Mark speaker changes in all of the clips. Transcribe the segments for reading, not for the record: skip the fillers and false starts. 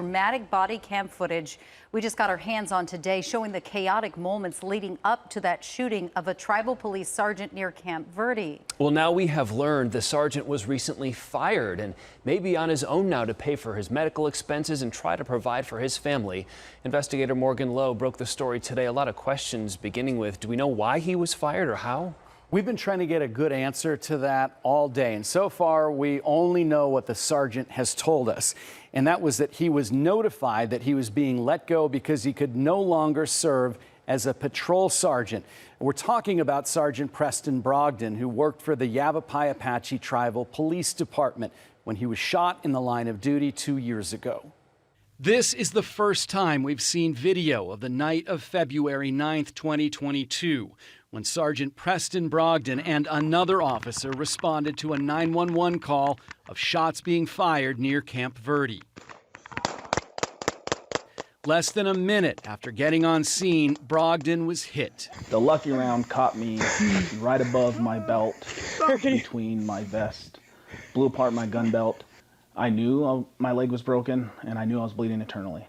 Speaker 1: Dramatic body cam footage we just got our hands on today showing the chaotic moments leading up to that shooting of a tribal police sergeant near Camp Verde.
Speaker 2: Well, now we have learned the sergeant was recently fired and may be on his own now to pay for his medical expenses and try to provide for his family. Investigator Morgan Lowe broke the story today. A lot of questions beginning with, do we know why he was fired or how?
Speaker 3: We've been trying to get a good answer to that all day, and so far we only know what the sergeant has told us, and that was that he was notified that he was being let go because he could no longer serve as a patrol sergeant. We're talking about Sergeant Preston Brogdon, who worked for the Yavapai Apache Tribal Police Department when he was shot in the line of duty 2 years ago.
Speaker 4: This is the first time we've seen video of the night of February 9th, 2022, when Sergeant Preston Brogdon and another officer responded to a 911 call of shots being fired near Camp Verde. Less than a minute after getting on scene, Brogdon was hit.
Speaker 5: The lucky round caught me right above my belt, between my vest, blew apart my gun belt. I knew my leg was broken, and I knew I was bleeding internally.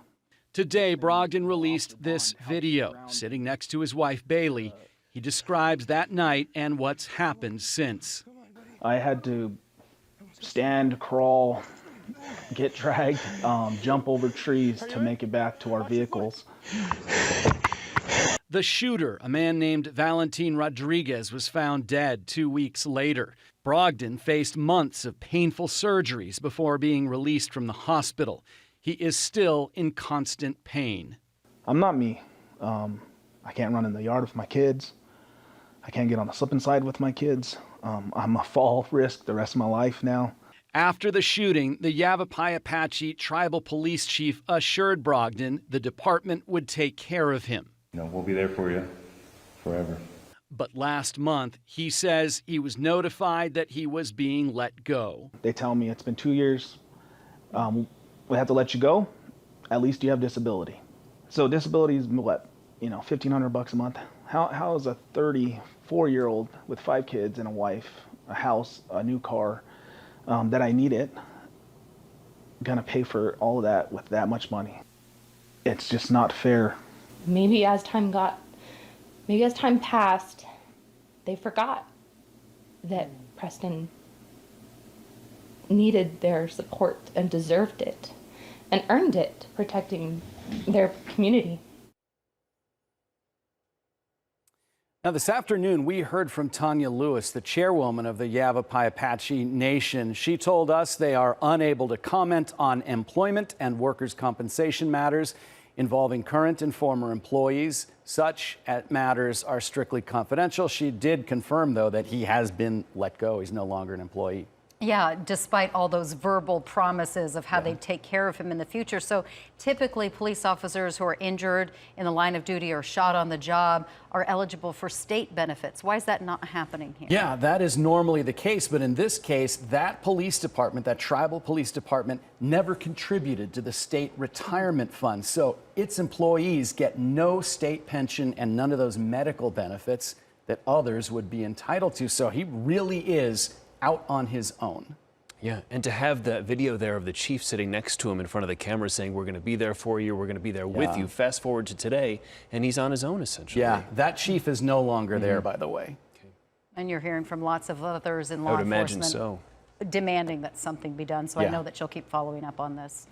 Speaker 4: Today, Brogdon released this video. Sitting next to his wife, Bailey, he describes that night and what's happened since.
Speaker 5: I had to stand, crawl, get dragged, jump over trees to make it back to our vehicles.
Speaker 4: The shooter, a man named Valentin Rodriguez, was found dead 2 weeks later. Brogdon faced months of painful surgeries before being released from the hospital. He is still in constant pain.
Speaker 5: I'm not me. I can't run in the yard with my kids. I can't get on a slip and slide with my kids. I'm a fall risk the rest of my life now.
Speaker 4: After the shooting, the Yavapai Apache Tribal Police Chief assured Brogdon the department would take care of him.
Speaker 6: We'll be there for you forever.
Speaker 4: But last month, he says he was notified that he was being let go.
Speaker 5: They tell me it's been 2 years. We have to let you go. At least you have disability. So disability is what, $1,500 a month. How is a 34-year-old with 5 kids and a wife, a house, a new car, that I need it, gonna pay for all of that with that much money? It's just not fair.
Speaker 7: Maybe as time passed, they forgot that Preston needed their support and deserved it and earned it, protecting their community.
Speaker 3: Now, this afternoon, we heard from Tanya Lewis, the chairwoman of the Yavapai Apache Nation. She told us they are unable to comment on employment and workers' compensation matters involving current and former employees. Such matters are strictly confidential. She did confirm, though, that he has been let go. He's no longer an employee.
Speaker 1: Yeah, despite all those verbal promises of how they'd take care of him in the future. So typically police officers who are injured in the line of duty or shot on the job are eligible for state benefits. Why is that not happening here?
Speaker 3: Yeah, that is normally the case. But in this case, that police department, that tribal police department, never contributed to the state retirement fund. So its employees get no state pension and none of those medical benefits that others would be entitled to. So he really is out on his own.
Speaker 2: Yeah, and to have that video there of the chief sitting next to him in front of the camera saying, we're going to be there for you, we're going to be there with you. Fast forward to today, and he's on his own, essentially.
Speaker 3: Yeah, that chief is no longer there, by the way.
Speaker 2: Okay.
Speaker 1: And you're hearing from lots of others in law
Speaker 2: I would
Speaker 1: enforcement
Speaker 2: imagine so.
Speaker 1: demanding that something be done. So I know that she'll keep following up on this.